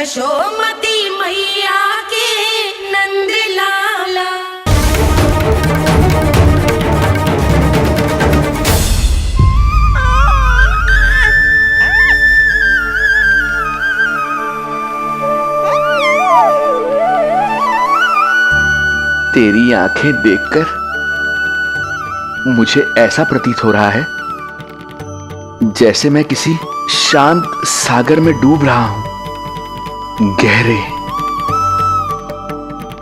यशोमती मैया के नंद लाला। तेरी आंखें देखकर मुझे ऐसा प्रतीत हो रहा है जैसे मैं किसी शांत सागर में डूब रहा हूं, गहरे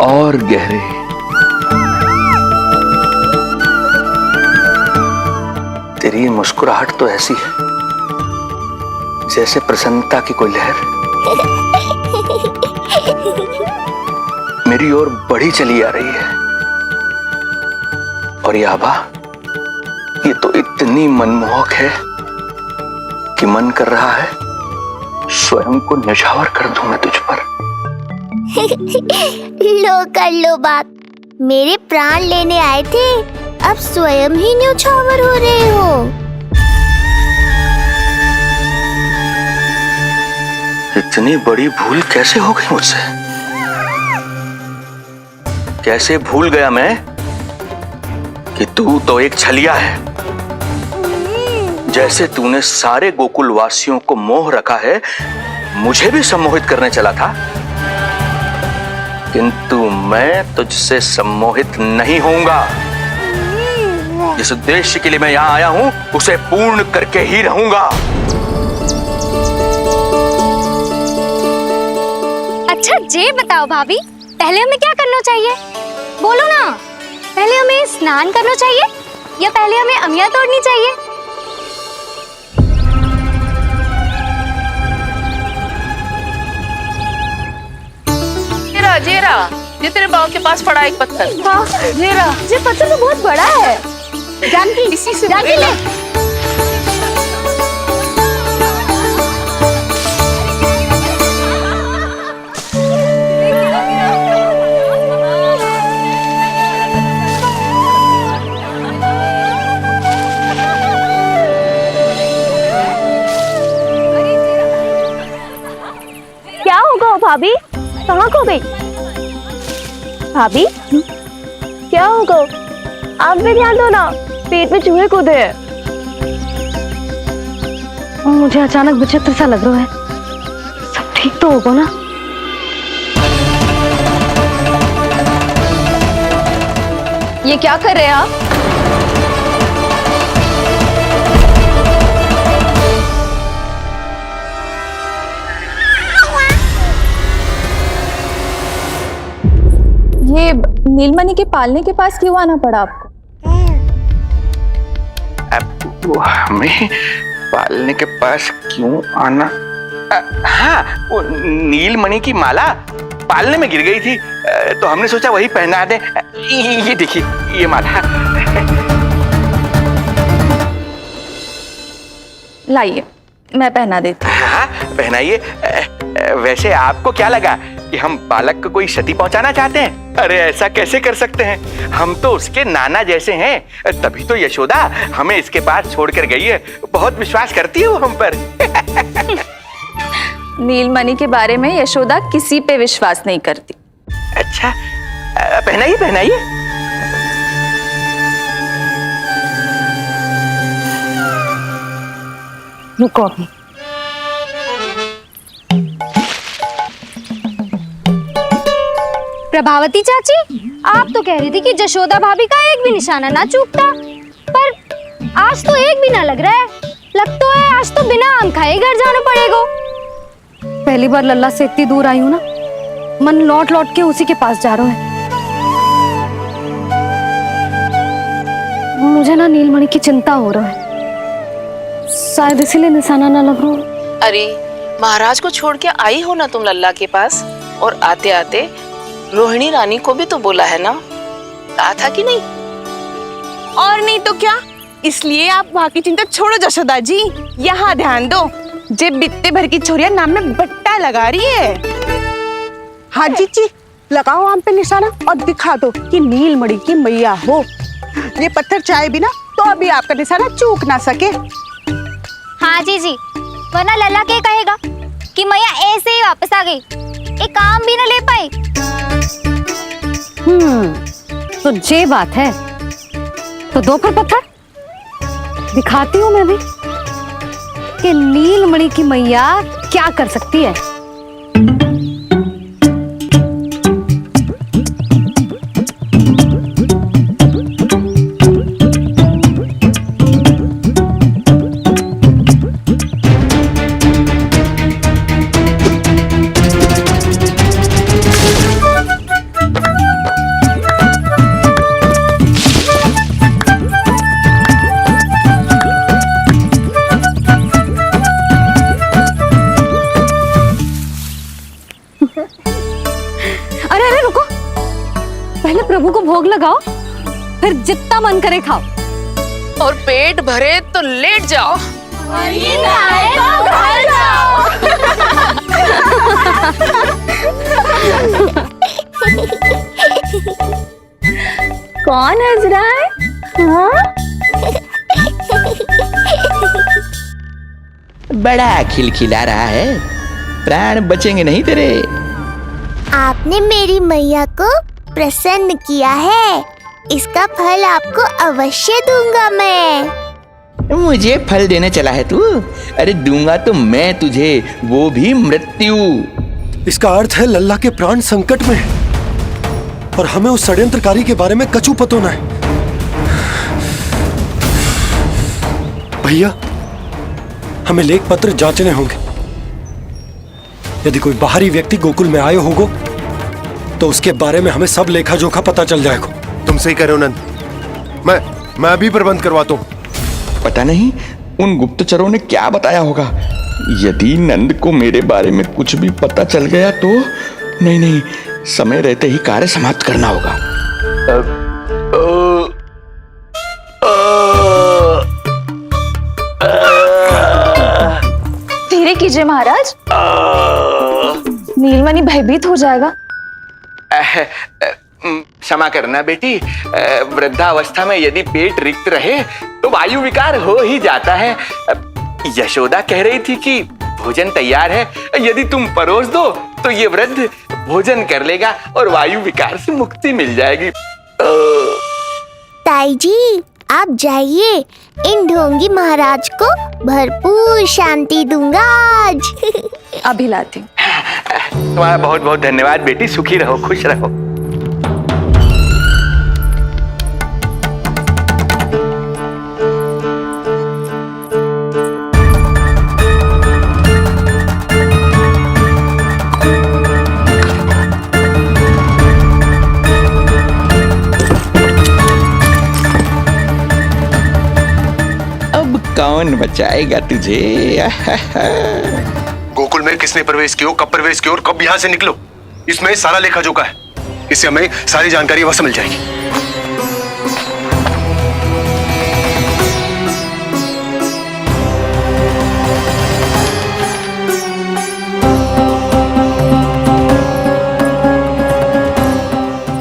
और गहरे। तेरी मुस्कुराहट तो ऐसी है जैसे प्रसन्नता की कोई लहर मेरी ओर बढ़ी चली आ रही है। और ये आभा, ये तो इतनी मनमोहक है कि मन कर रहा है स्वयं को न्यौछावर कर दूं मैं तुझ पर। लो कर लो बात, मेरे प्राण लेने आए थे, अब स्वयं ही न्यौछावर हो रहे हो। इतनी बड़ी भूल कैसे हो गई मुझसे? कैसे भूल गया मैं कि तू तो एक छलिया है। जैसे तूने सारे गोकुल वासियों को मोह रखा है, मुझे भी सम्मोहित करने चला था, किंतु मैं तुझसे सम्मोहित नहीं होऊंगा। जिस उद्देश्य के लिए मैं यहां आया हूं उसे पूर्ण करके ही रहूंगा। अच्छा ये बताओ भाभी, पहले हमें क्या करना चाहिए? बोलो ना, पहले हमें स्नान करना चाहिए या पहले हमें अमिया तोड़नी चाहिए? जेरा, ये तेरे बाव के पास पड़ा एक पत्थर। हाँ, ये पत्थर तो बहुत बड़ा है। जानकी, इसी से जानकी ले। क्या होगा भाभी? कहाँ खो गई भाभी? क्या होगा? आप भी ध्यान दो ना, पेट में चूहे कूदे हैं। मुझे अचानक विचित्र सा लग रहा है। सब ठीक तो होगा ना? ये क्या कर रहे हैं आप? ये नीलमणि के पालने के पास क्यों आना पड़ा आपको? अब हमें पालने के पास क्यों आना? हाँ, वो नीलमणि की माला पालने में गिर गई थी, तो हमने सोचा वही पहना दे। ये देखिए, ये माला। लाइए, मैं पहना देती हूँ। हाँ, पहनाइए। वैसे आपको क्या लगा कि हम बालक को कोई क्षति पहुंचाना चाहते हैं? अरे ऐसा कैसे कर सकते हैं? हम तो उसके नाना जैसे हैं, तभी तो यशोदा हमें इसके पास छोड़कर गई है। बहुत विश्वास करती है वो हम पर। नीलमणि के बारे में यशोदा किसी पे विश्वास नहीं करती। अच्छा, पहनाइए पहनाइए। रुको अभी। प्रभावती चाची, आप तो कह रही थी कि जशोदा भाभी का एक भी निशाना ना चूकता, पर आज तो एक भी ना लग रहा है। लग तो है आज तो बिना आम खाए घर जाना पड़ेगा। पहली बार लल्ला से इतनी दूर आई हूँ ना, मन लौट लौट के उसी के पास जा रहा है। मुझे ना नीलमणि की चिंता हो रहा है, शायद इसीलिए निशाना ना लग रहा। अरे महाराज को छोड़ के आई हो ना तुम लल्ला के पास, और आते आते रोहिणी रानी को भी तो बोला है ना, कहा था कि नहीं? और नहीं तो क्या, इसलिए आप वहाँ की चिंता छोड़ो जशोदा जी, यहाँ ध्यान दो। जे बित्ते भर की छोरिया नाम में बट्टा लगा रही है। हाँ जी, लगाओ आम पे निशाना और दिखा दो कि नीलमणि की मैया हो। ये पत्थर चाहे भी ना तो अभी आपका निशाना चूक ना सके। हाँ जी, वरना लल्ला के कहेगा कि मैया ऐसे ही वापस आ गई, एक काम भी ना ले पाई। तो ये बात है, तो दो फिर पत्थर दिखाती हूँ मैं भी कि नीलमणि की मैया क्या कर सकती है। अरे अरे रुको, पहले प्रभु को भोग लगाओ, फिर जितना मन करे खाओ। और पेट भरे तो लेट जाओ। कौन हंस रहा है? हाँ? बड़ा खिलखिला रहा है, प्राण बचेंगे नहीं तेरे। आपने मेरी मैया को प्रसन्न किया है, इसका फल आपको अवश्य दूंगा मैं। मुझे फल देने चला है तू? अरे दूंगा तो मैं तुझे, वो भी मृत्यु। इसका अर्थ है लल्ला के प्राण संकट में है और हमें उस षड्यंत्रकारी के बारे में कचू पतोना है। भैया, हमें लेख पत्र जांचने होंगे। यदि कोई बाहरी व्यक्ति गोकुल में आए होगो तो उसके बारे में हमें सब लेखा जोखा पता चल जाएगा। तुम सही कह रहे हो नंद, मैं अभी प्रबंध करवाता हूँ। पता नहीं उन गुप्तचरों ने क्या बताया होगा। यदि नंद को मेरे बारे में कुछ भी पता चल गया तो नहीं नहीं, समय रहते ही कार्य समाप्त करना होगा। धीरे कीजिए महाराज, नीलमणि भयभीत हो जाएगा। क्षमा करना बेटी, वृद्धावस्था में यदि पेट रिक्त रहे तो वायु विकार हो ही जाता है। यशोदा कह रही थी कि भोजन तैयार है, यदि तुम परोस दो तो ये वृद्ध भोजन कर लेगा और वायु विकार से मुक्ति मिल जाएगी। ताई जी, आप जाइए, इन ढोंगी महाराज को भरपूर शांति दूंगा आज। अभी लाती हूँ। तुम्हारा बहुत बहुत धन्यवाद बेटी, सुखी रहो, खुश रहो। कौन बचाएगा तुझे? गोकुल में किसने प्रवेश किया, कब प्रवेश किया और कब यहाँ से निकलो, इसमें सारा लेखा जोखा है। इससे हमें सारी जानकारी अवश्य मिल जाएगी।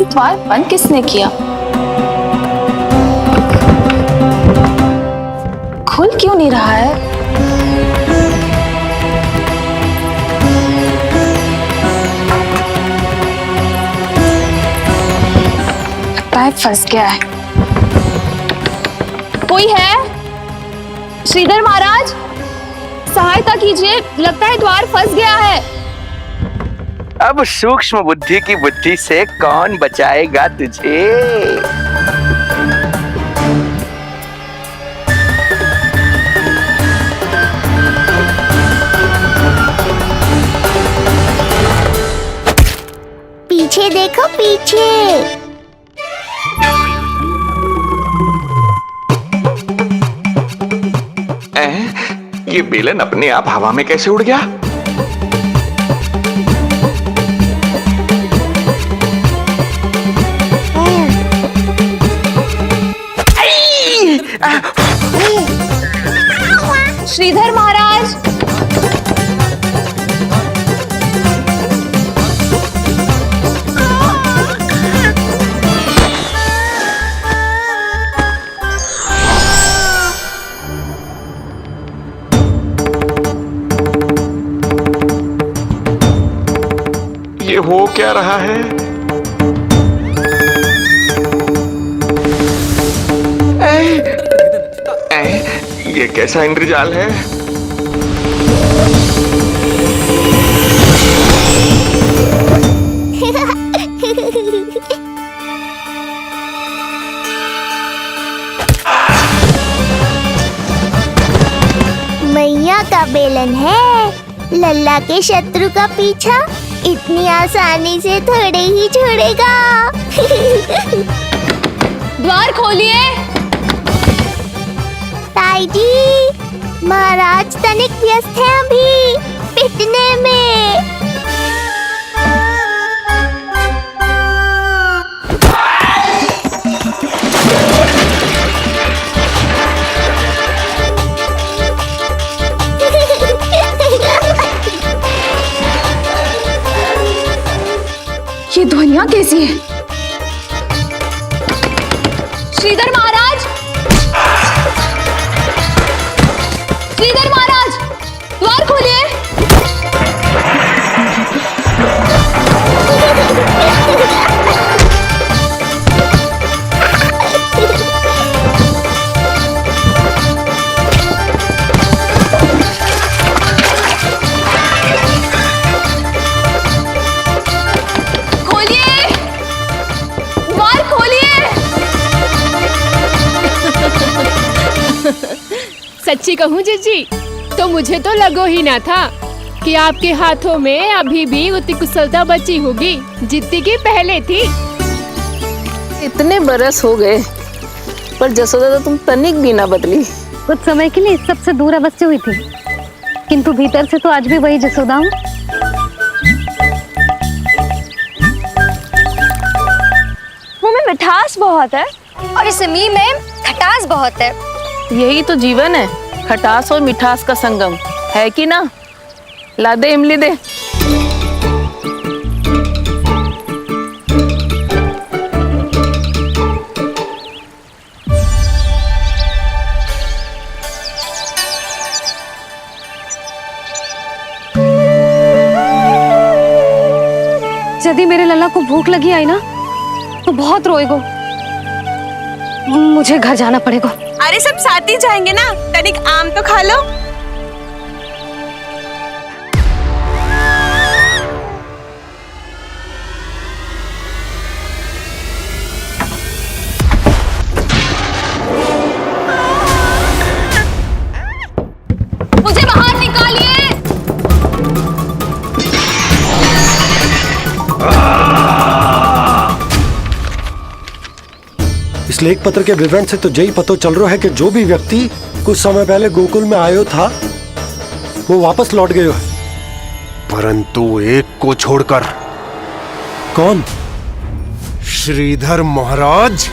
द्वार बंद किसने किया? खुल क्यों नहीं रहा है? लगता है फंस गया है। कोई है? श्रीधर महाराज, सहायता कीजिए, लगता है द्वार फंस गया है। अब सूक्ष्म बुद्धि की बुद्धि से कौन बचाएगा तुझे? पीछे देखो, पीछे। ये बेलन अपने आप हवा में कैसे उड़ गया? श्रीधर महाराज, ये हो क्या रहा है? ये कैसा इंद्रजाल है? मैया का बेलन है, लल्ला के शत्रु का पीछा इतनी आसानी से थोड़े ही छोड़ेगा। द्वार खोलिए। ताई जी, महाराज तनिक व्यस्त हैं अभी पिटने में। ये ध्वनियां कैसी है? श्रीधर महाराज, श्रीधर महाराज, द्वार खोलिए। सच्ची कहूँ जीजी, तो मुझे तो लगो ही ना था कि आपके हाथों में अभी भी उतनी कुशलता बची होगी जितनी की पहले थी। इतने बरस हो गए पर जसोदा तो तुम तनिक भी ना बदली। कुछ समय के लिए सबसे दूर अवश्य हुई थी, किंतु भीतर से तो आज भी वही जसोदा हूँ। मुंह में मिठास बहुत है और इस मी में खटास बहुत है। यही तो जीवन है, खटास और मिठास का संगम, है कि ना? ला दे इमली दे। यदि मेरे लल्ला को भूख लगी आई ना तो बहुत रोएगो। मुझे घर जाना पड़ेगा। अरे सब साथ ही जाएंगे ना, तनिक आम तो खा लो। मुझे बाहर निकालिए। इस लेख पत्र के विवरण से तो यही पता चल रहा है कि जो भी व्यक्ति कुछ समय पहले गोकुल में आयो था वो वापस लौट गयो है, परंतु एक को छोड़कर। कौन? श्रीधर महाराज।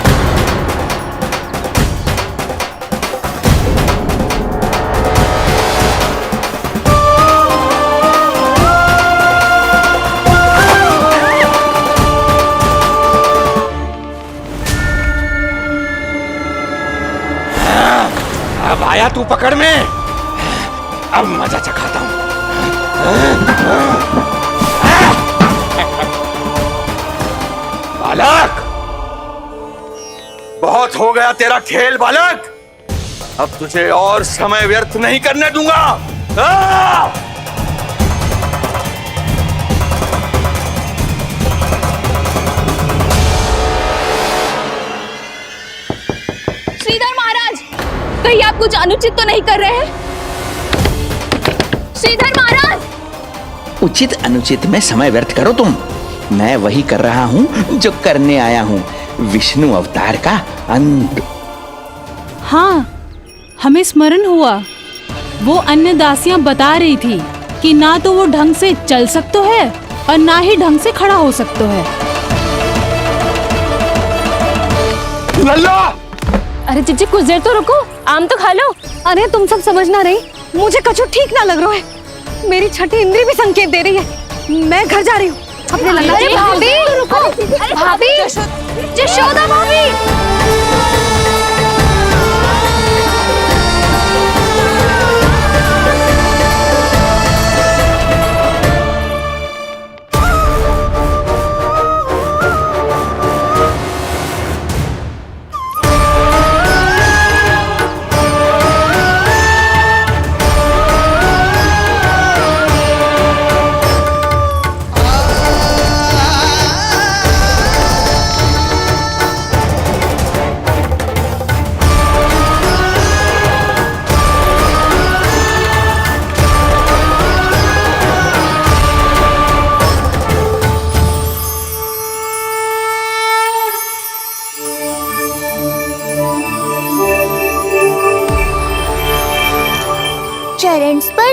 अब आया तू पकड़ में, अब मजा चखाता हूं। बालक, बहुत हो गया तेरा खेल बालक, अब तुझे और समय व्यर्थ नहीं करने दूंगा। श्रीधर महाराज, कहीं आप कुछ अनुचित तो नहीं कर रहे हैं? श्रीधर महाराज। उचित अनुचित में समय व्यर्थ करो तुम, मैं वही कर रहा हूँ जो करने आया हूँ, विष्णु अवतार का अंत। हाँ, हमें स्मरण हुआ, वो अन्य दासियां बता रही थी कि ना तो वो ढंग से चल सकते है और ना ही ढंग से खड़ा हो सकते है। लल्ला! अरे जीजी कुछ देर तो रुको, आम तो खा लो। अरे तुम सब समझना नहीं, मुझे कछु ठीक ना लग रहा है। मेरी छठी इंद्री भी संकेत दे रही है। मैं घर जा रही हूँ अपने लल्ला। अरे भाभी रुको, भाभी, जशोदा भाभी।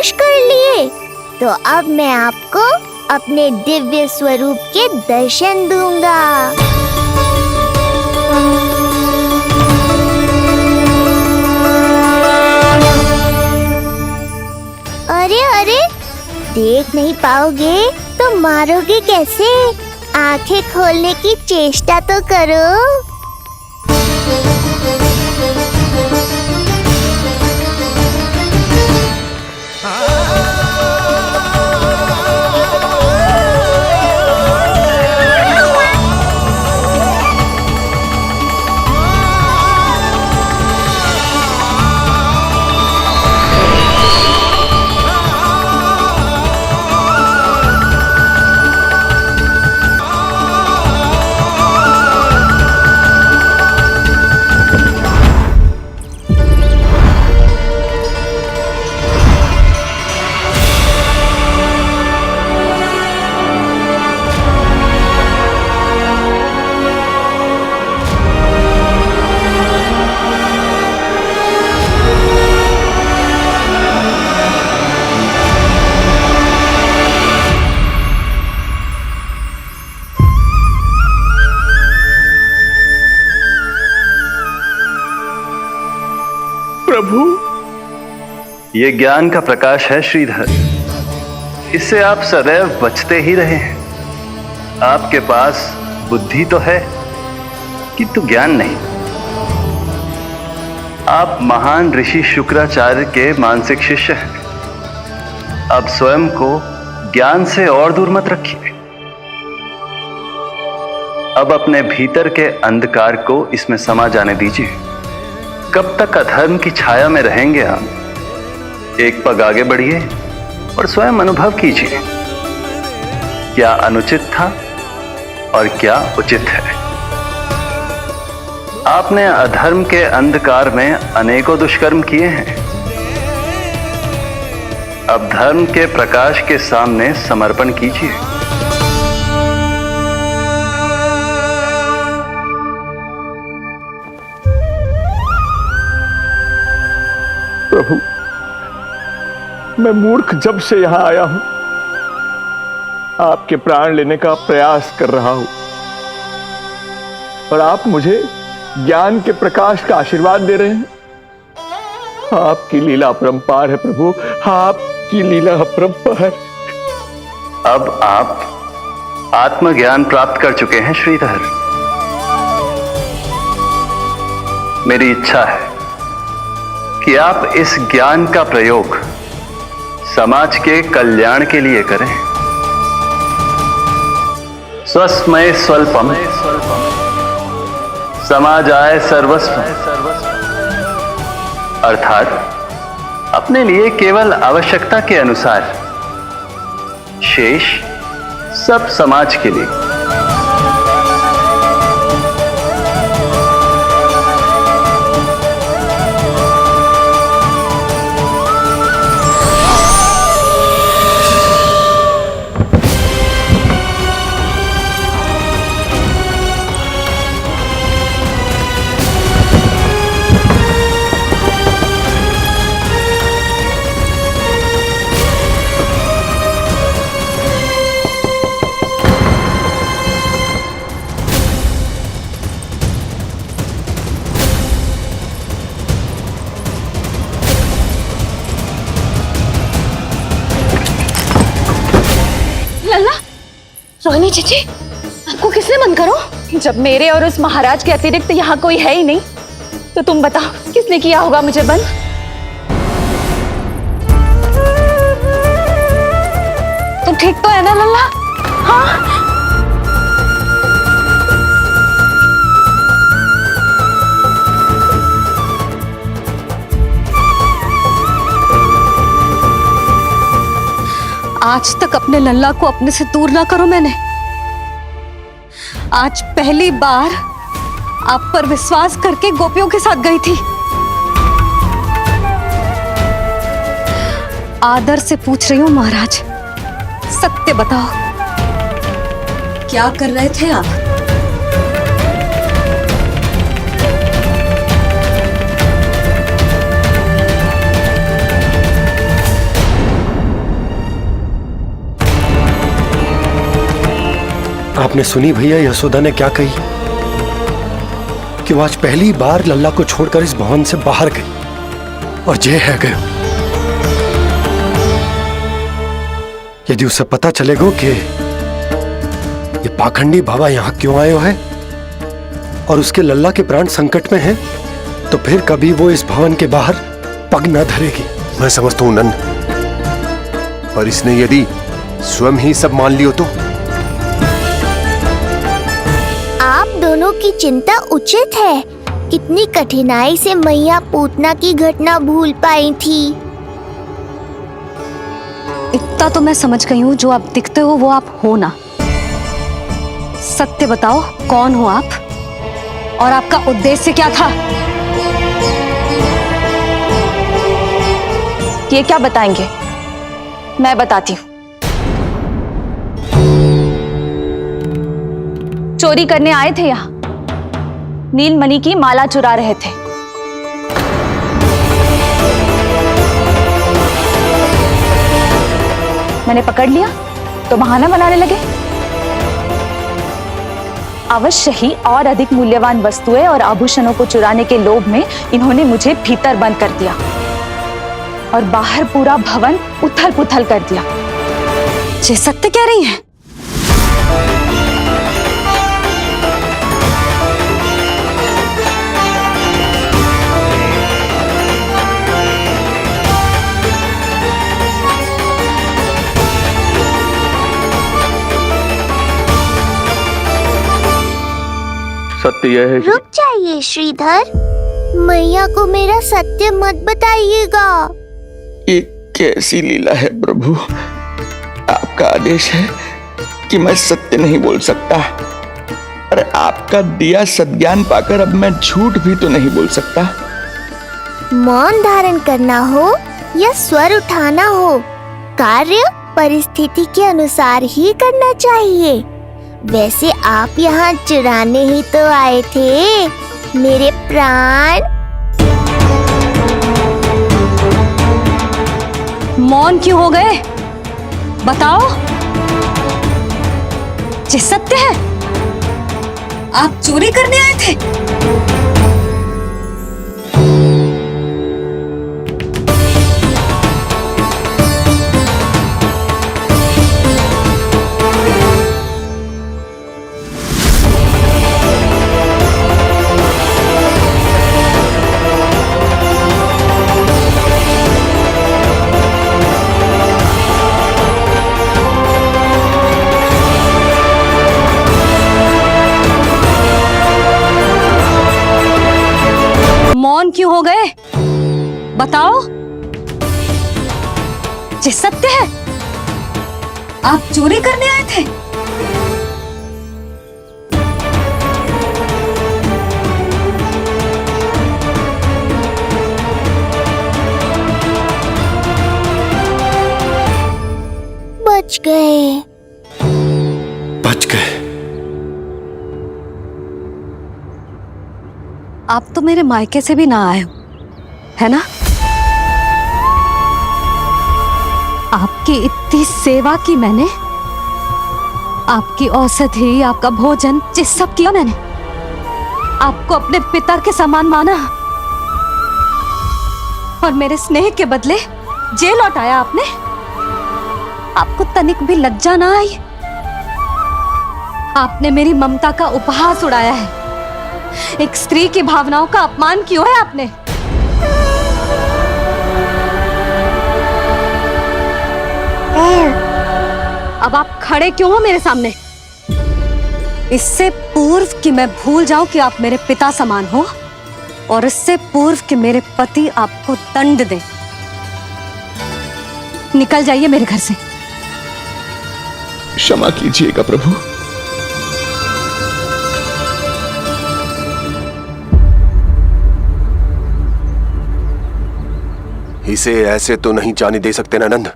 नष्ट कर लिए, तो अब मैं आपको अपने दिव्य स्वरूप के दर्शन दूंगा। अरे अरे, देख नहीं पाओगे तो मारोगे कैसे? आंखें खोलने की चेष्टा तो करो। प्रभु, ये ज्ञान का प्रकाश है श्रीधर। इससे आप सदैव बचते ही रहे हैं। आपके पास बुद्धि तो है किंतु ज्ञान नहीं। आप महान ऋषि शुक्राचार्य के मानसिक शिष्य हैं। अब स्वयं को ज्ञान से और दूर मत रखिए। अब अपने भीतर के अंधकार को इसमें समा जाने दीजिए। कब तक अधर्म की छाया में रहेंगे हम? एक पग आगे बढ़िए और स्वयं अनुभव कीजिए क्या अनुचित था और क्या उचित है। आपने अधर्म के अंधकार में अनेकों दुष्कर्म किए हैं। अब धर्म के प्रकाश के सामने समर्पण कीजिए। प्रभु, मैं मूर्ख जब से यहां आया हूं, आपके प्राण लेने का प्रयास कर रहा हूं और आप मुझे ज्ञान के प्रकाश का आशीर्वाद दे रहे हैं। आपकी लीला अपरंपार है प्रभु, आपकी लीला अपरंपार। अब आप आत्मज्ञान प्राप्त कर चुके हैं श्रीधर। मेरी इच्छा है कि आप इस ज्ञान का प्रयोग समाज के कल्याण के लिए करें। स्वस्मय स्वल्पम समाजाय सर्वस्व, अर्थात अपने लिए केवल आवश्यकता के अनुसार, शेष सब समाज के लिए। रोहिणी चीची, आपको किसने बंद करो? जब मेरे और उस महाराज के अतिरिक्त यहाँ कोई है ही नहीं, तो तुम बताओ किसने किया होगा मुझे बंद? तुम ठीक तो है ना लल्ला? हाँ? आज तक अपने लल्ला को अपने से दूर ना करो मैंने। आज पहली बार आप पर विश्वास करके गोपियों के साथ गई थी। आदर से पूछ रही हूं महाराज, सत्य बताओ, क्या कर रहे थे आप? आपने सुनी भैया यशोदा ने क्या कही कि वो आज पहली बार लल्ला को छोड़कर इस भवन से बाहर गई और जे है गए। यदि उसे पता चलेगा कि ये पाखंडी बाबा यहां क्यों आए है और उसके लल्ला के प्राण संकट में हैं, तो फिर कभी वो इस भवन के बाहर पग न धरेगी। मैं समझता हूं नंद, पर इसने यदि स्वयं ही सब मान लियो तो? आप दोनों की चिंता उचित है। कितनी कठिनाई से मैया पूतना की घटना भूल पाई थी। इतना तो मैं समझ गई हूँ, जो आप दिखते हो वो आप हो ना। सत्य बताओ, कौन हो आप और आपका उद्देश्य क्या था? ये क्या बताएंगे, मैं बताती हूँ। चोरी करने आए थे यहाँ, नीलमणि की माला चुरा रहे थे। मैंने पकड़ लिया तो बहाना बनाने लगे। अवश्य ही और अधिक मूल्यवान वस्तुएं और आभूषणों को चुराने के लोभ में इन्होंने मुझे भीतर बंद कर दिया और बाहर पूरा भवन उथल पुथल कर दिया। ये सत्य कह रही हैं? सत्य यह है। रुक जाइए श्रीधर, मैया को मेरा सत्य मत बताइएगा। ये कैसी लीला है प्रभु, आपका आदेश है कि मैं सत्य नहीं बोल सकता, अरे आपका दिया सद्ज्ञान पाकर अब मैं झूठ भी तो नहीं बोल सकता। मौन धारण करना हो या स्वर उठाना हो, कार्य परिस्थिति के अनुसार ही करना चाहिए। वैसे आप यहाँ चुराने ही तो आए थे मेरे प्राण। मौन क्यों हो गए? बताओ, ये सत्य है? आप चोरी करने आए थे? मौन क्यों हो गए? बताओ, ये सत्य है? आप चोरी करने आए थे? बच गए। बच गए। आप तो मेरे मायके से भी ना आए हो, है ना? आपकी इतनी सेवा की मैंने, आपकी औषधि, आपका भोजन, ये सब किया मैंने। आपको अपने पिता के समान माना और मेरे स्नेह के बदले जेल लौटाया आपने। आपको तनिक भी लज्जा ना आई? आपने मेरी ममता का उपहास उड़ाया है। एक स्त्री की भावनाओं का अपमान क्यों है आपने? अब आप खड़े क्यों हो मेरे सामने? इससे पूर्व कि मैं भूल जाऊं कि आप मेरे पिता समान हो, और इससे पूर्व कि मेरे पति आपको दंड दे, निकल जाइए मेरे घर से। क्षमा कीजिएगा प्रभु। इसे ऐसे तो नहीं जाने दे सकते ना नंद।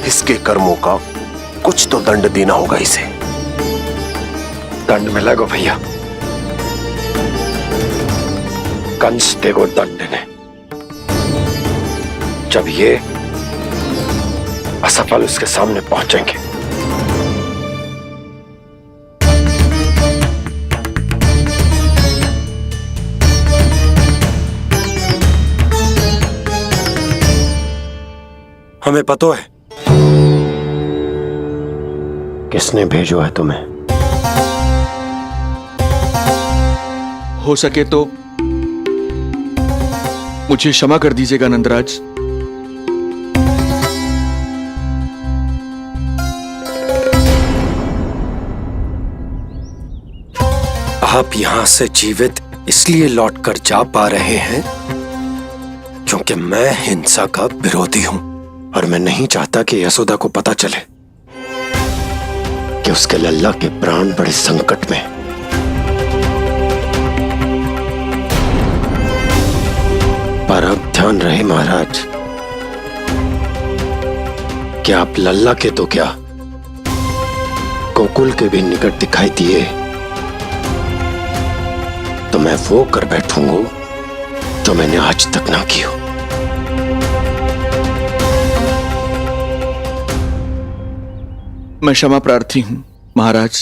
इसके कर्मों का कुछ तो दंड देना होगा इसे। दंड मिलेगा भैया, कंस देगो दंड ने। जब ये असफल उसके सामने पहुंचेंगे हमें पता है किसने भेजो है तुम्हें? हो सके तो मुझे क्षमा कर दीजिएगा नंदराज। आप यहां से जीवित इसलिए लौटकर जा पा रहे हैं क्योंकि मैं हिंसा का विरोधी हूं और मैं नहीं चाहता कि यशोदा को पता चले कि उसके लल्ला के प्राण बड़े संकट में। पर अब ध्यान रहे महाराज कि आप लल्ला के तो क्या गोकुल के भी निकट दिखाई दिए तो मैं वो कर बैठूंगा जो मैंने आज तक ना की हो। मैं क्षमा प्रार्थी हूं महाराज।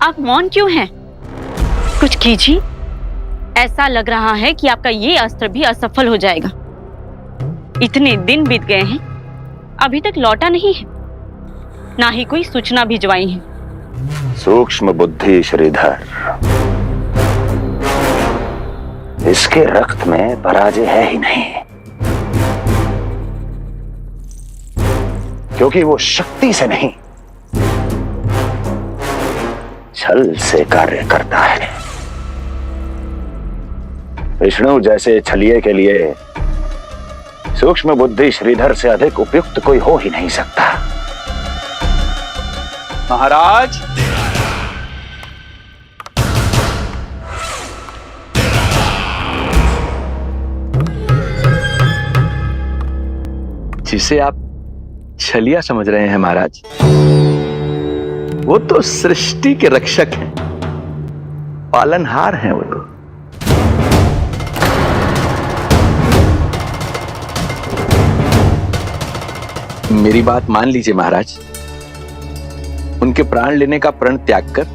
आप मौन क्यों हैं? कुछ कीजिए। ऐसा लग रहा है कि आपका ये अस्त्र भी असफल हो जाएगा। इतने दिन बीत गए हैं, अभी तक लौटा नहीं है, ना ही कोई सूचना भिजवाई है। सूक्ष्म बुद्धि श्रीधर, इसके रक्त में पराजय है ही नहीं, क्योंकि वो शक्ति से नहीं छल से कार्य करता है। विष्णु जैसे छलिए के लिए सूक्ष्म बुद्धि श्रीधर से अधिक उपयुक्त कोई हो ही नहीं सकता। महाराज, जिसे आप छलिया समझ रहे हैं महाराज, वो तो सृष्टि के रक्षक हैं, पालनहार हैं वो तो। मेरी बात मान लीजिए महाराज, उनके प्राण लेने का प्रण त्याग कर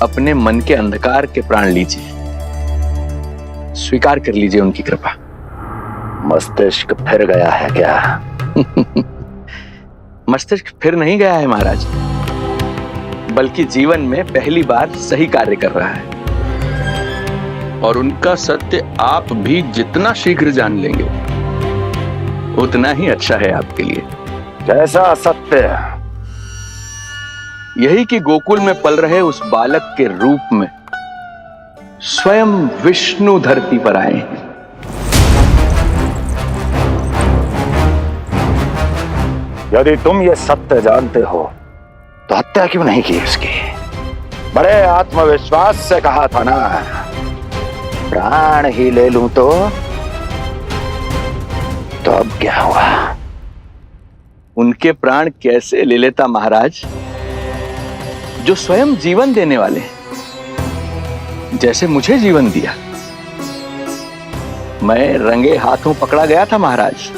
अपने मन के अंधकार के प्राण लीजिए, स्वीकार कर लीजिए उनकी कृपा। मस्तिष्क फिर गया है क्या? मस्तिष्क फिर नहीं गया है महाराज, बल्कि जीवन में पहली बार सही कार्य कर रहा है। और उनका सत्य आप भी जितना शीघ्र जान लेंगे उतना ही अच्छा है आपके लिए। कैसा सत्य? यही कि गोकुल में पल रहे उस बालक के रूप में स्वयं विष्णु धरती पर आए हैं। यदि तुम ये सत्य जानते हो तो हत्या क्यों नहीं की उसकी? बड़े आत्मविश्वास से कहा था ना, प्राण ही ले लूं तो अब क्या हुआ? उनके प्राण कैसे ले लेता महाराज, जो स्वयं जीवन देने वाले हैं, जैसे मुझे जीवन दिया। मैं रंगे हाथों पकड़ा गया था महाराज,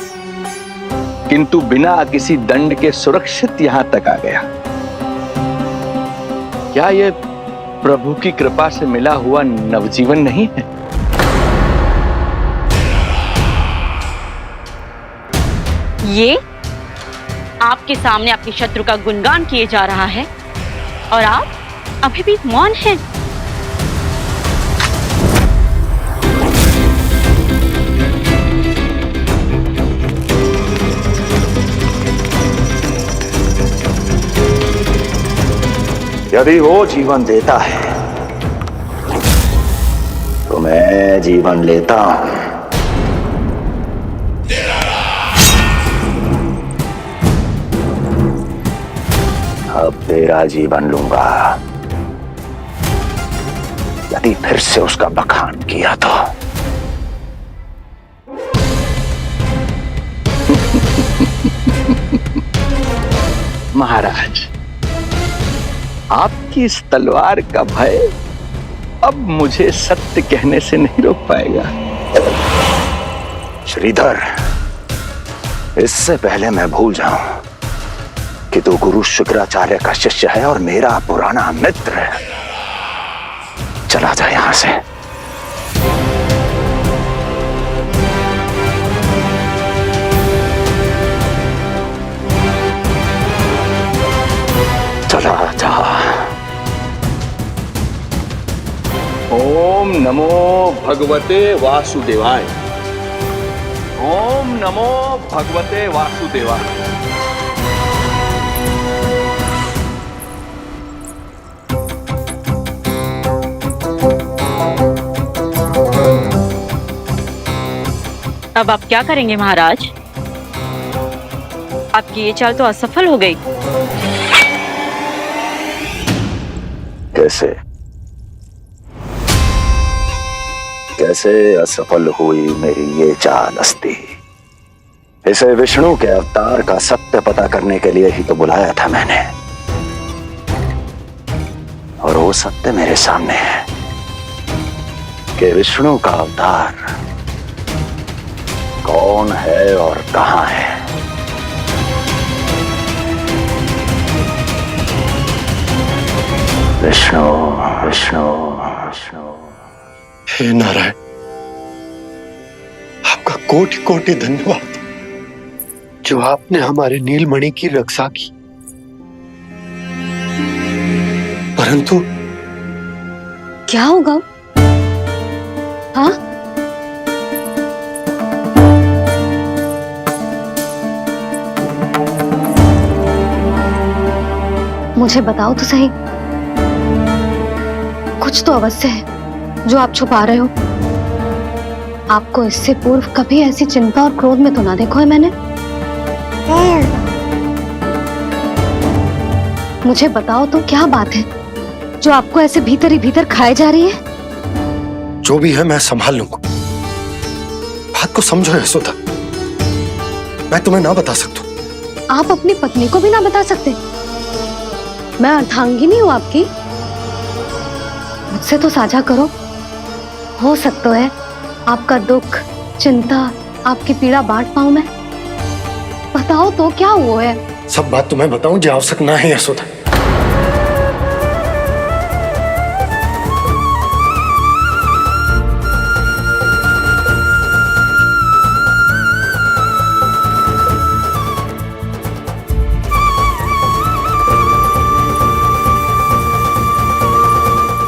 किंतु बिना किसी दंड के सुरक्षित यहां तक आ गया। क्या यह प्रभु की कृपा से मिला हुआ नवजीवन नहीं है? ये आपके सामने आपके शत्रु का गुणगान किए जा रहा है और आप अभी भी मौन हैं। यदि वो जीवन देता है तो मैं जीवन लेता हूं। अब तेरा जीवन लूंगा यदि फिर से उसका बखान किया तो। महाराज, आपकी इस तलवार का भय अब मुझे सत्य कहने से नहीं रोक पाएगा। श्रीधर, इससे पहले मैं भूल जाऊं कि तू गुरु शुक्राचार्य का शिष्य है और मेरा पुराना मित्र है, चला जा यहां से। चला जा। ओम नमो भगवते वासुदेवाय। ओम नमो भगवते वासुदेवाय। अब आप क्या करेंगे महाराज? आपकी ये चाल तो असफल हो गई। कैसे कैसे असफल हुई मेरी ये चाल अस्ति? इसे विष्णु के अवतार का सत्य पता करने के लिए ही तो बुलाया था मैंने, और वो सत्य मेरे सामने है कि विष्णु का अवतार कौन है और कहां है। विष्णु विष्णु विष्णु। हे नारायण, आपका कोटि कोटि धन्यवाद जो आपने हमारे नीलमणि की रक्षा की। परंतु क्या होगा? हाँ, मुझे बताओ तो सही, कुछ तो अवश्य है जो आप छुपा रहे हो। आपको इससे पूर्व कभी ऐसी चिंता और क्रोध में तो ना देखो है मैंने। मुझे बताओ तो क्या बात है जो आपको ऐसे भीतर ही भीतर खाए जा रही है? जो भी है मैं संभाल लूंगा। बात को समझो यशोदा, मैं तुम्हें ना बता सकता। आप अपनी पत्नी को भी ना बता सकते? मैं अर्धांगिनी हूँ आपकी, मुझसे तो साझा करो। हो सकता है आपका दुख, चिंता, आपकी पीड़ा बांट पाऊं मैं। बताओ तो क्या हुआ है? सब बात तुम्हें बताऊं जो आवश्यक ना है यशोदा।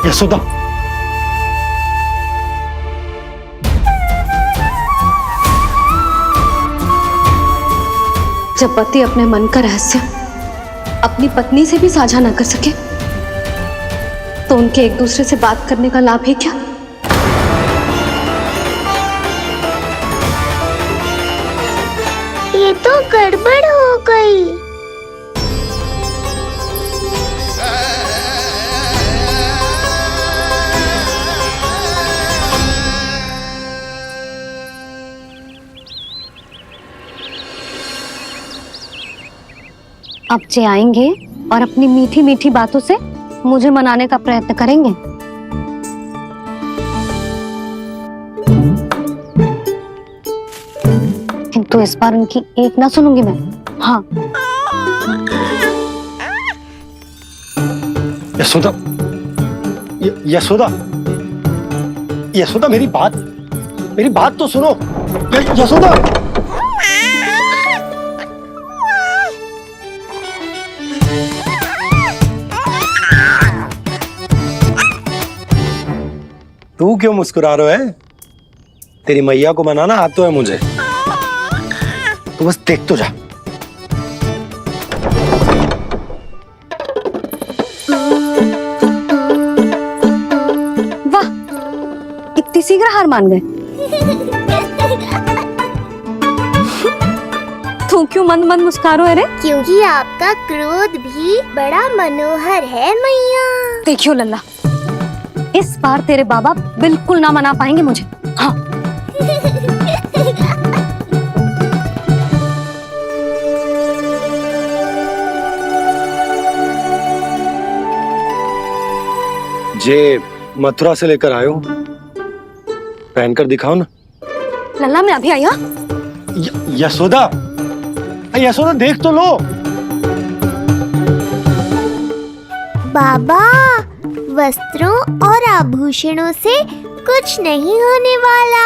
यशोदा, जब पति अपने मन का रहस्य अपनी पत्नी से भी साझा न कर सके तो उनके एक दूसरे से बात करने का लाभ है क्या? ये तो गड़बड़ हो गई। अब जे आएंगे और अपनी मीठी मीठी बातों से मुझे मनाने का प्रयत्न करेंगे। किंतु इस बार उनकी एक ना सुनूंगी मैं। हाँ, यशोदा, यशोदा, यशोदा, मेरी बात तो सुनो। यशोदा, तू क्यों मुस्कुरा रहा है? तेरी मैया को मनाना आता है मुझे। तू बस देख तो जा। वाह, इतनी शीघ्र हार मान गए। तू क्यों मंद मंद मुस्कुरा रहे रे? क्योंकि आपका क्रोध भी बड़ा मनोहर है मैया। देखियो लल्ला, इस बार तेरे बाबा बिल्कुल ना मना पाएंगे मुझे। हाँ, ये मथुरा से लेकर आयो, पहनकर दिखाओ ना। लल्ला मैं अभी आई। हाँ यशोदा, यशोदा देख तो लो। बाबा, वस्त्रों और आभूषणों से कुछ नहीं होने वाला।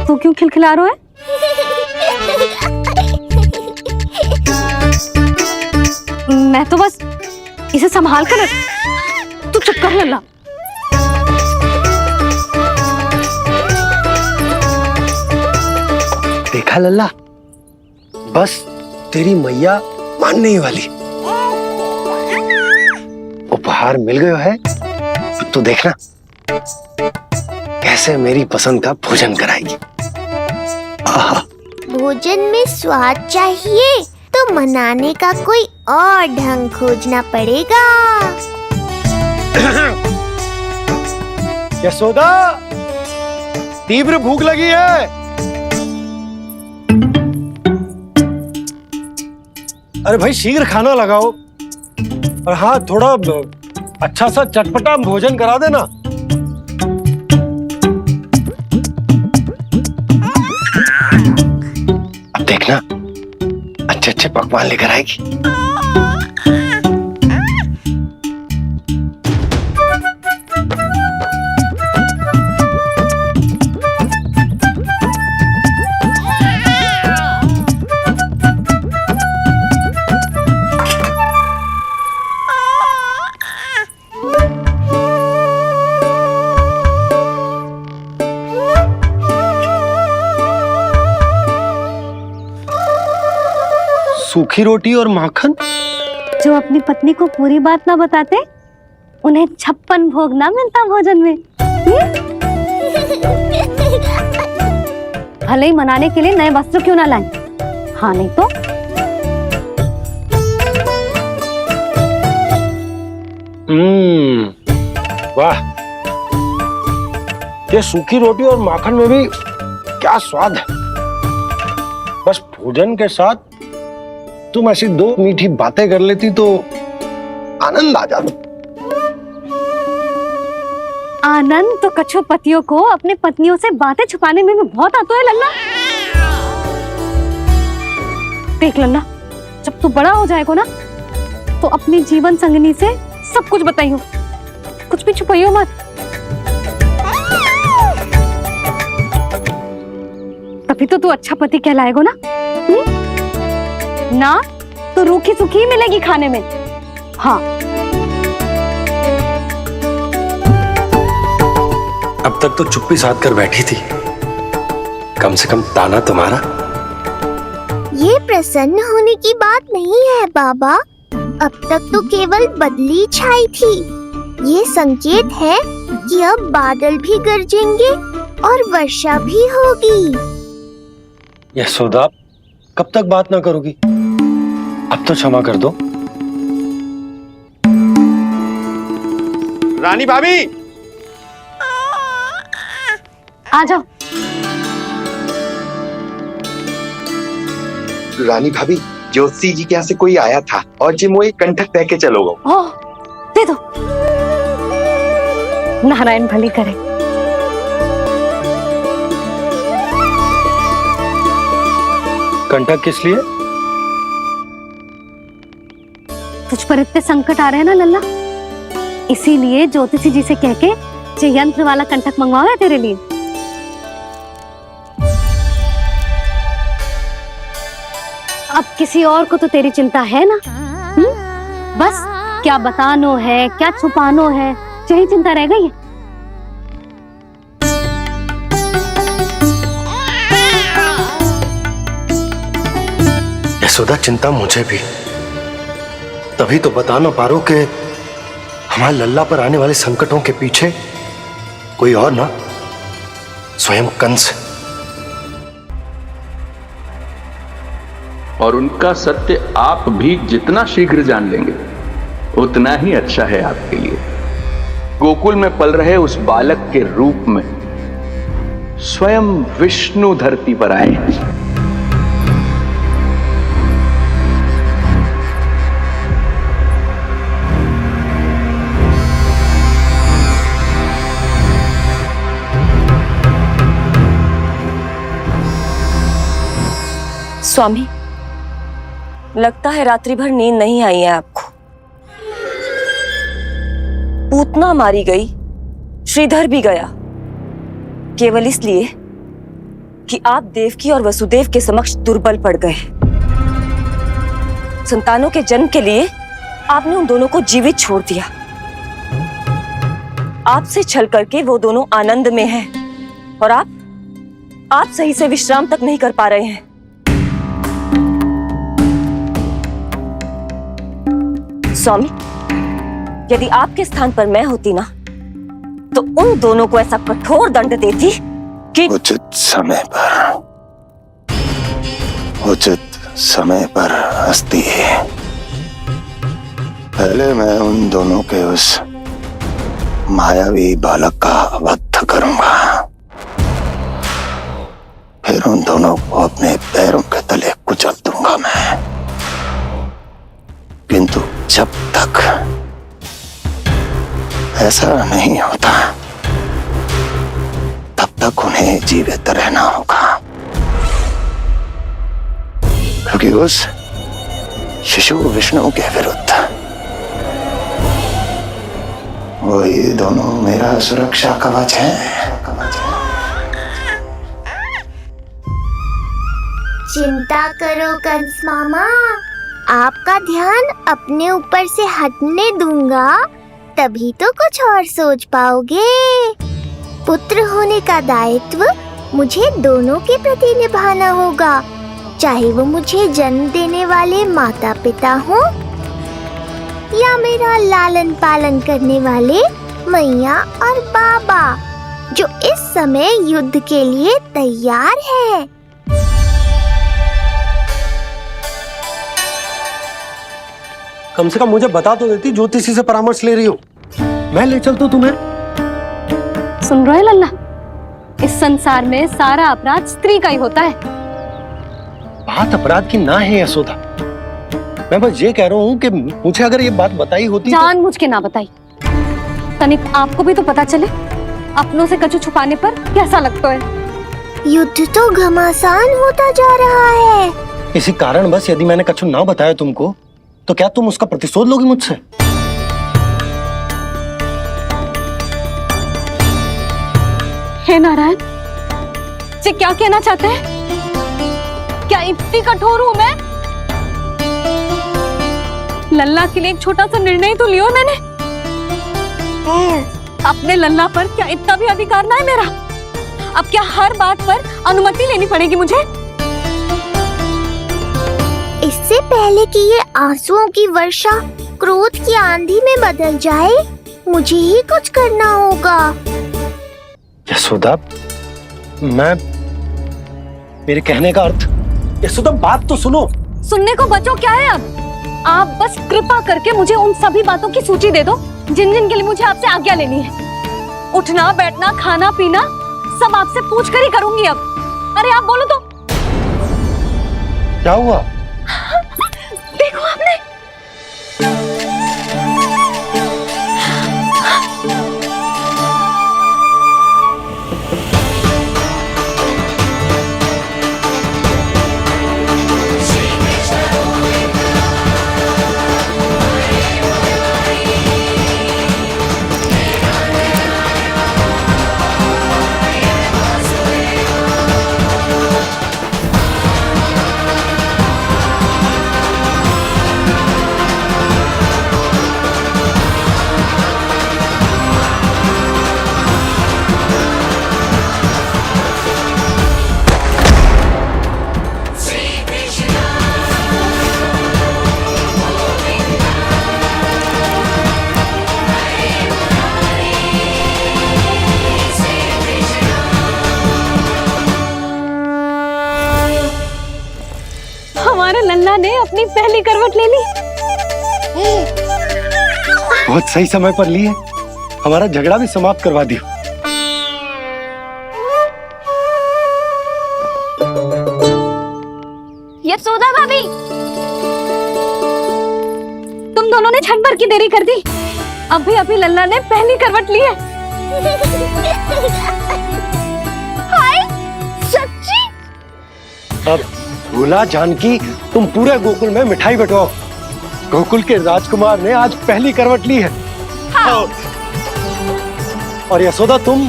तू क्यों खिलखिला रहा है? मैं तो बस इसे संभाल कर तू चुप कर लल्ला। देखा लल्ला, बस तेरी मैया मानने ही वाली। उपहार मिल गयो है, अब तो देखना कैसे मेरी पसंद का भोजन कराएगी। भोजन में स्वाद चाहिए तो मनाने का कोई और ढंग खोजना पड़ेगा। यशोदा, तीव्र भूख लगी है। अरे भाई शीघ्र खाना लगाओ, और हाँ थोड़ा अच्छा सा चटपटा भोजन करा देना। अब देखना अच्छे अच्छे पकवान लेकर आएगी। सूखी रोटी और माखन। जो अपनी पत्नी को पूरी बात ना बताते, उन्हें 56 भोग ना मिलता भोजन में। भले ही मनाने के लिए नए वस्त्र क्यों ना लाएं, हाँ नहीं तो वाह, ये सूखी रोटी और माखन में भी क्या स्वाद है। बस भोजन के साथ तुम ऐसी दो मीठी बातें कर लेती तो आनंद आ जाता। आनंद तो कछुआ पतियों को अपने पत्नियों से बातें छुपाने में भी बहुत आता है लल्ला। देख लल्ला, जब तू बड़ा हो जाएगा ना तो अपनी जीवन संगनी से सब कुछ बताइयो, कुछ भी छुपाइयो मत। तभी तो तू अच्छा पति कहलाएगा ना। ना तो रूखी सूखी मिलेगी खाने में। हाँ अब तक तो चुप्पी साध कर बैठी थी, कम से कम ताना तुम्हारा। ये प्रसन्न होने की बात नहीं है बाबा, अब तक तो केवल बदली छाई थी। ये संकेत है कि अब बादल भी गरजेंगे और वर्षा भी होगी। यशोदा, कब तक बात ना करोगी? अब तो क्षमा कर दो। रानी भाभी, आ जाओ। रानी भाभी, ज्योति जी के यहाँ से कोई आया था और जी मुझे कंठक दे के चलो गो। ओह, दे दो। नारायण भली करे। कंठक किस लिए? तुझ पर इतने संकट आ रहे हैं ना लल्ला, इसीलिए ज्योतिषी जी से कह के ये यंत्र वाला कंठक मंगवाया है तेरे लिए। अब किसी और को तो तेरी चिंता है ना? बस क्या बतानो है, क्या छुपानो है, यही चिंता रह गई है। यशोदा, चिंता मुझे भी, तभी तो बता ना पा रहा हूं कि हमारे लल्ला पर आने वाले संकटों के पीछे कोई और ना, स्वयं कंस। और उनका सत्य आप भी जितना शीघ्र जान लेंगे उतना ही अच्छा है आपके लिए। गोकुल में पल रहे उस बालक के रूप में स्वयं विष्णु धरती पर आए हैं। स्वामी, लगता है रात्रि भर नींद नहीं आई है आपको। पूतना मारी गई, श्रीधर भी गया, केवल इसलिए कि आप देवकी और वसुदेव के समक्ष दुर्बल पड़ गए। संतानों के जन्म के लिए आपने उन दोनों को जीवित छोड़ दिया। आपसे छल करके वो दोनों आनंद में हैं और आप सही से विश्राम तक नहीं कर पा रहे हैं। स्वामी, यदि आपके स्थान पर मैं होती ना तो उन दोनों को ऐसा कठोर दंड देती कि उचित समय पर हस्ती। पहले मैं उन दोनों के उस मायावी बालक का वध करूंगा, फिर उन दोनों को अपने पैरों के तले कुचल दूंगा मैं। किंतु जब तक ऐसा नहीं होता तब तक उन्हें जीवित रहना होगा, क्योंकि उस शिशु विष्णु के विरुद्ध वही दोनों मेरा सुरक्षा कवच है। चिंता करो कंस मामा, आपका ध्यान अपने ऊपर से हटने दूंगा तभी तो कुछ और सोच पाओगे। पुत्र होने का दायित्व मुझे दोनों के प्रति निभाना होगा, चाहे वो मुझे जन्म देने वाले माता पिता हो या मेरा लालन पालन करने वाले मैया और बाबा, जो इस समय युद्ध के लिए तैयार है। कम से कम मुझे बता तो देती ज्योतिषी से परामर्श ले रही हो, मैं ले चलता तुम्हें। सुन रहे लल्ला, इस संसार में सारा अपराध स्त्री का ही होता है। बात अपराध की ना है यशोदा, मैं बस ये कह रहा हूँ कि मुझे अगर ये बात बताई होती जान मुझ के ना बताई, तनिक आपको भी तो पता चले अपनों से कछु छुपाने पर कैसा लगता है। युद्ध तो घमासान होता जा रहा है। इसी कारण बस यदि मैंने कछु ना बताया तुमको तो क्या तुम उसका प्रतिशोध लोगी मुझसे? हे नारायण, जी क्या कहना चाहते हैं? क्या इतनी कठोर हूं मैं? लल्ला के लिए एक छोटा सा निर्णय तो लियो मैंने। अपने लल्ला पर क्या इतना भी अधिकार ना है मेरा? अब क्या हर बात पर अनुमति लेनी पड़ेगी मुझे? इससे पहले कि ये आंसुओं की वर्षा क्रोध की आंधी में बदल जाए, मुझे ही कुछ करना होगा। यशोदा, मेरे कहने का अर्थ, यशोदा बात तो सुनो। सुनने को बचो क्या है अब? आप बस कृपा करके मुझे उन सभी बातों की सूची दे दो जिन जिन के लिए मुझे आपसे आज्ञा लेनी है। उठना बैठना खाना पीना सब आपसे पूछ कर ही करूंगी अब। अरे आप बोलो तो। क्या हुआ? देखो आपने। लल्ला ने अपनी पहली करवट ले ली। बहुत सही समय पर ली है, हमारा झगड़ा भी समाप्त करवा दियो। यशोदा भाभी, तुम दोनों ने क्षण भर की देरी कर दी। अभी लल्ला ने पहली करवट ली है। हाय, सच्ची? अब भोला जानकी, तुम पूरे गोकुल में मिठाई बंटवाओ। गोकुल के राजकुमार ने आज पहली करवट ली है। हाँ। और यशोदा तुम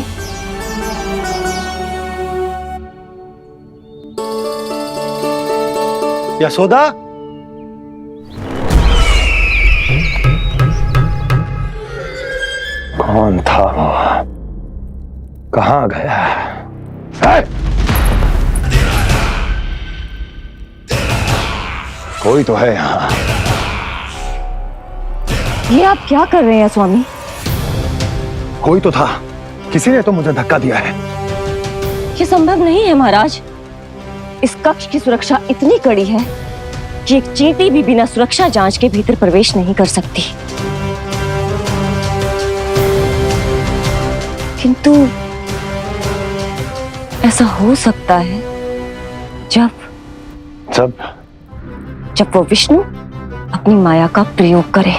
यशोदा, कौन था वो? कहां गया? कोई तो है यहाँ। ये आप क्या कर रहे हैं स्वामी? कोई तो था, किसी ने तो मुझे धक्का दिया है। ये संभव नहीं है महाराज। इस कक्ष की सुरक्षा इतनी कड़ी है कि एक चींटी भी बिना सुरक्षा जांच के भीतर प्रवेश नहीं कर सकती। किंतु ऐसा हो सकता है जब वो विष्णु अपनी माया का प्रयोग करे।